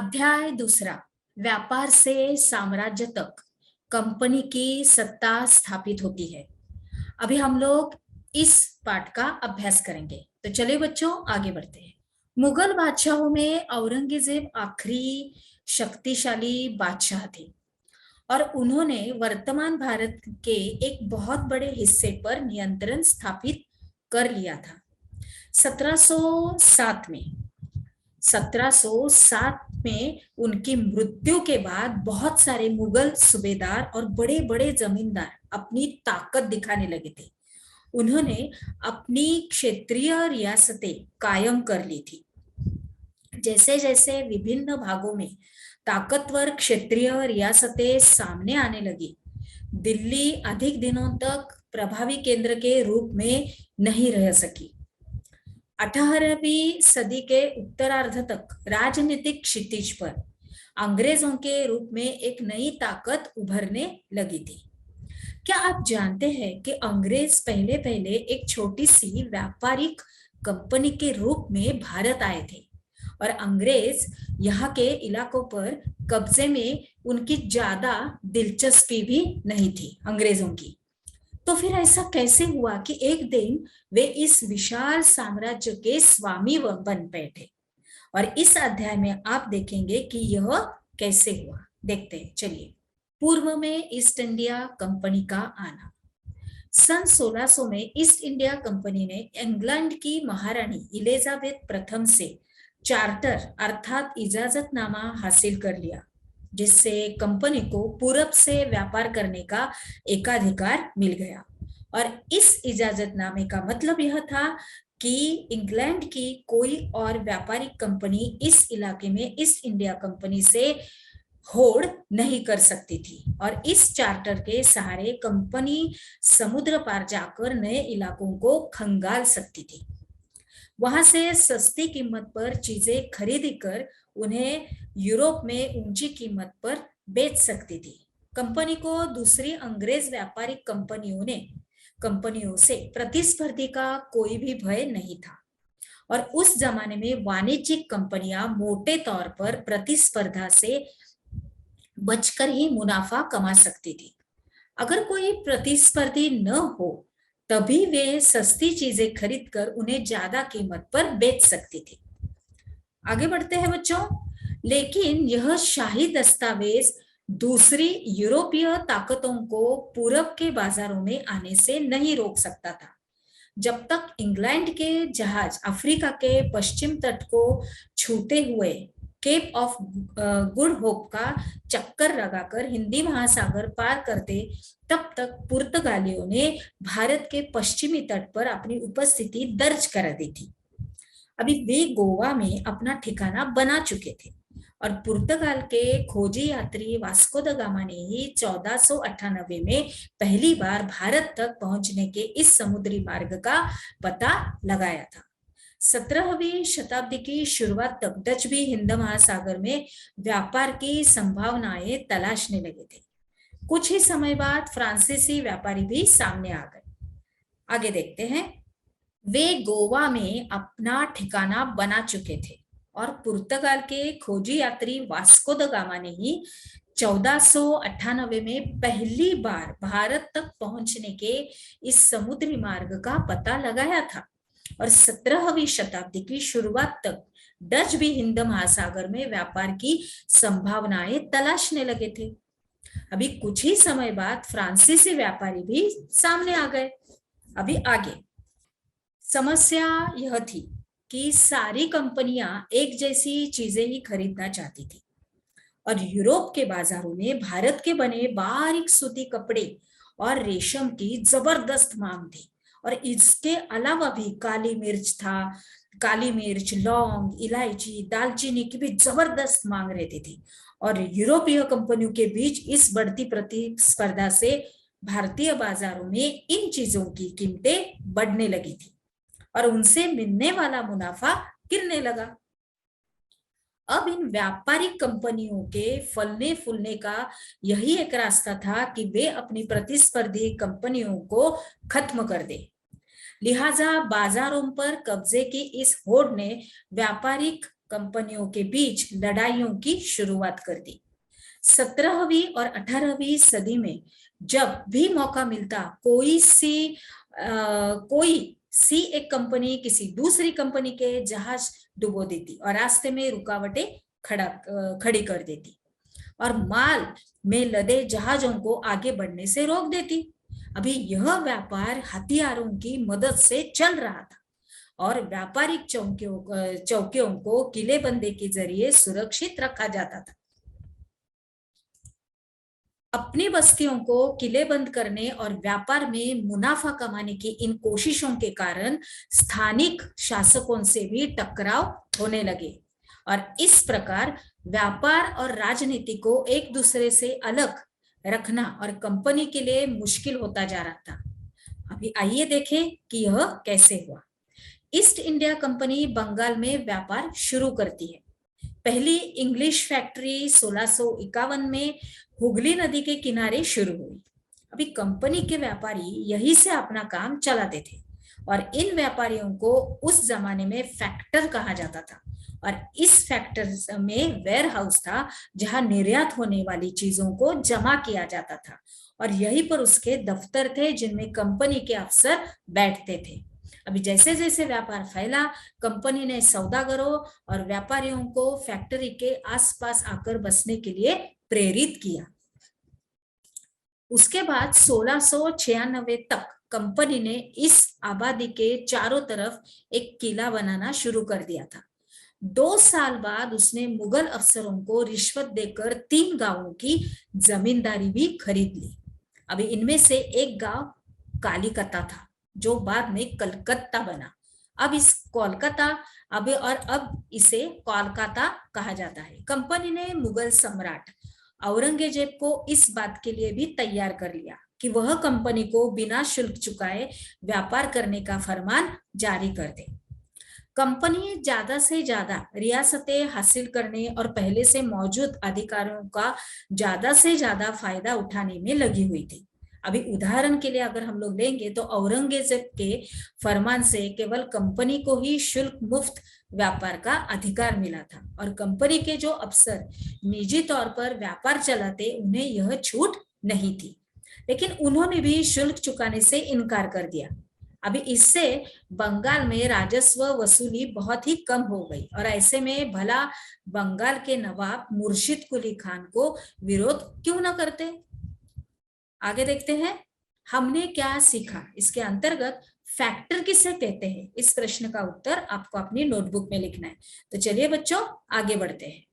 अध्याय दूसरा। व्यापार से साम्राज्य तक कंपनी की सत्ता स्थापित होती है। अभी हम लोग इस पाठ का अभ्यास करेंगे, तो चलिए बच्चों आगे बढ़ते हैं। मुगल बादशाहों में औरंगजेब आखिरी शक्तिशाली बादशाह थे और उन्होंने वर्तमान भारत के एक बहुत बड़े हिस्से पर नियंत्रण स्थापित कर लिया था। 1707 में 1707 में उनकी मृत्यु के बाद बहुत सारे मुगल सूबेदार और बड़े बड़े जमींदार अपनी ताकत दिखाने लगे थे। उन्होंने अपनी क्षेत्रीय रियासतें कायम कर ली थी। जैसे जैसे विभिन्न भागों में ताकतवर क्षेत्रीय रियासतें सामने आने लगी, दिल्ली अधिक दिनों तक प्रभावी केंद्र के रूप में नहीं रह सकी। 18वीं सदी के उत्तरार्ध तक राजनीतिक क्षितिज पर अंग्रेजों के रूप में एक नई ताकत उभरने लगी थी। क्या आप जानते हैं कि अंग्रेज पहले पहले एक छोटी सी व्यापारिक कंपनी के रूप में भारत आए थे और अंग्रेज यहाँ के इलाकों पर कब्जे में उनकी ज्यादा दिलचस्पी भी नहीं थी अंग्रेजों की। तो फिर ऐसा कैसे हुआ कि एक दिन वे इस विशाल साम्राज्य के स्वामी बन बैठे? और इस अध्याय में आप देखेंगे कि यह कैसे हुआ। देखते हैं, चलिए। पूर्व में ईस्ट इंडिया कंपनी का आना। सन 1600 में ईस्ट इंडिया कंपनी ने इंग्लैंड की महारानी एलिजाबेथ प्रथम से चार्टर अर्थात इजाजतनामा हासिल कर लिया, जिससे कंपनी को पूरब से व्यापार करने का एकाधिकार मिल गया। और इस इजाजतनामे का मतलब यह था कि इंग्लैंड की कोई और व्यापारिक कंपनी इस इलाके में ईस्ट इंडिया कंपनी से होड़ नहीं कर सकती थी और इस चार्टर के सहारे कंपनी समुद्र पार जाकर नए इलाकों को खंगाल सकती थी। वहां से सस्ती कीमत पर चीजें खरीद कर उन्हें यूरोप में ऊंची कीमत पर बेच सकती थी। कंपनी को दूसरी अंग्रेज व्यापारिक कंपनियों से प्रतिस्पर्धी का कोई भी भय नहीं था और उस जमाने में वाणिज्यिक कंपनियां मोटे तौर पर प्रतिस्पर्धा से बचकर ही मुनाफा कमा सकती थी। अगर कोई प्रतिस्पर्धी न हो तभी वे सस्ती चीजें खरीदकर उन्हें ज्यादा कीमत पर बेच सकती थी। आगे बढ़ते हैं बच्चों। लेकिन यह शाही दस्तावेज दूसरी यूरोपीय ताकतों को पूरब के बाजारों में आने से नहीं रोक सकता था। जब तक इंग्लैंड के जहाज अफ्रीका के पश्चिम तट को छूते हुए केप ऑफ गुड होप का चक्कर लगाकर हिंदी महासागर पार करते, तब तक पुर्तगालियों ने भारत के पश्चिमी तट पर अपनी उपस्थिति दर्ज कर दी थी। अभी वे गोवा में अपना ठिकाना बना चुके थे और पुर्तगाल के खोजी यात्री वास्को द गामा ने ही 1498 में पहली बार भारत तक पहुंचने के इस समुद्री मार्ग का पता लगाया था। 17वीं शताब्दी की शुरुआत तक डच भी हिंद महासागर में व्यापार की संभावनाएं तलाशने लगे थे। कुछ ही समय बाद फ्रांसीसी व्यापारी भी सामने आ गए। आगे देखते हैं। वे गोवा में अपना ठिकाना बना चुके थे और पुर्तगाल के खोजी यात्री वास्को द गामा ने ही 1498 में पहली बार भारत तक पहुंचने के इस समुद्री मार्ग का पता लगाया था और 17वीं शताब्दी की शुरुआत तक डच भी हिंद महासागर में व्यापार की संभावनाएं तलाशने लगे थे। अभी कुछ ही समय बाद फ्रांसीसी व्यापारी भी सामने आ गए। अभी आगे समस्या यह थी कि सारी कंपनियां एक जैसी चीजें ही खरीदना चाहती थी और यूरोप के बाजारों में भारत के बने बारीक सूती कपड़े और रेशम की जबरदस्त मांग थी और इसके अलावा भी काली मिर्च, लौंग, इलायची, दालचीनी की भी जबरदस्त मांग रहती थी और यूरोपीय कंपनियों के बीच इस बढ़ती प्रतिस्पर्धा से भारतीय बाजारों में इन चीजों की कीमतें बढ़ने लगी थी और उनसे मिलने वाला मुनाफा गिरने लगा। अब इन व्यापारिक कंपनियों के फलने फूलने का यही एक रास्ता था कि वे अपनी प्रतिस्पर्धी कंपनियों को खत्म कर दे। लिहाजा बाजारों पर कब्जे की इस होड़ ने व्यापारिक कंपनियों के बीच लड़ाइयों की शुरुआत कर दी। 17वीं और 18वीं सदी में जब भी मौका मिलता, कोई सी एक कंपनी किसी दूसरी कंपनी के जहाज डुबो देती और रास्ते में रुकावटें खड़ी कर देती और माल में लदे जहाजों को आगे बढ़ने से रोक देती। अभी यह व्यापार हथियारों की मदद से चल रहा था और व्यापारिक चौकियों को किलेबंदी के जरिए सुरक्षित रखा जाता था। अपनी बस्तियों को किलेबंद करने और व्यापार में मुनाफा कमाने की इन कोशिशों के कारण स्थानिक शासकों से भी टकराव होने लगे और इस प्रकार व्यापार और राजनीति को एक दूसरे से अलग रखना और कंपनी के लिए मुश्किल होता जा रहा था। अभी आइए देखें कि यह कैसे हुआ। ईस्ट इंडिया कंपनी बंगाल में व्यापार शुरू करती है। पहली इंग्लिश फैक्ट्री 1651 में हुगली नदी के किनारे शुरू हुई। अभी कंपनी के व्यापारी यहीं से अपना काम चलाते थे और इन व्यापारियों को उस जमाने में फैक्टर कहा जाता था और इस फैक्टर में वेयर हाउस था जहां निर्यात होने वाली चीजों को जमा किया जाता था और यहीं पर उसके दफ्तर थे जिनमें कंपनी के अफसर बैठते थे। अभी जैसे जैसे व्यापार फैला, कंपनी ने सौदागरों और व्यापारियों को फैक्ट्री के आसपास आकर बसने के लिए प्रेरित किया। उसके बाद 1696 तक कंपनी ने इस आबादी के चारों तरफ एक किला बनाना शुरू कर दिया था। 2 साल बाद उसने मुगल अफसरों को रिश्वत देकर 3 गांवों की जमींदारी भी खरीद ली। अभी इनमें से एक गांव कालीकता था जो बाद में कलकत्ता बना। अब इसे कोलकाता कहा जाता है। कंपनी ने मुगल सम्राट औरंगजेब को इस बात के लिए भी तैयार कर लिया कि वह कंपनी को बिना शुल्क चुकाए व्यापार करने का फरमान जारी कर दे। कंपनी ज्यादा से ज्यादा रियासतें हासिल करने और पहले से मौजूद अधिकारों का ज्यादा से ज्यादा फायदा उठाने में लगी हुई थी। अभी उदाहरण के लिए अगर हम लोग लेंगे तो औरंगजेब के फरमान से केवल कंपनी को ही शुल्क मुक्त व्यापार का अधिकार मिला था और कंपनी के जो अफसर निजी तौर पर व्यापार चलाते उन्हें यह छूट नहीं थी, लेकिन उन्होंने भी शुल्क चुकाने से इनकार कर दिया। अभी इससे बंगाल में राजस्व वसूली बहुत ही कम हो गई और ऐसे में भला बंगाल के नवाब मुर्शिद कुली खान को विरोध क्यों न करते। आगे देखते हैं हमने क्या सीखा। इसके अंतर्गत फैक्टर किसे कहते हैं, इस प्रश्न का उत्तर आपको अपनी नोटबुक में लिखना है। तो चलिए बच्चों आगे बढ़ते हैं।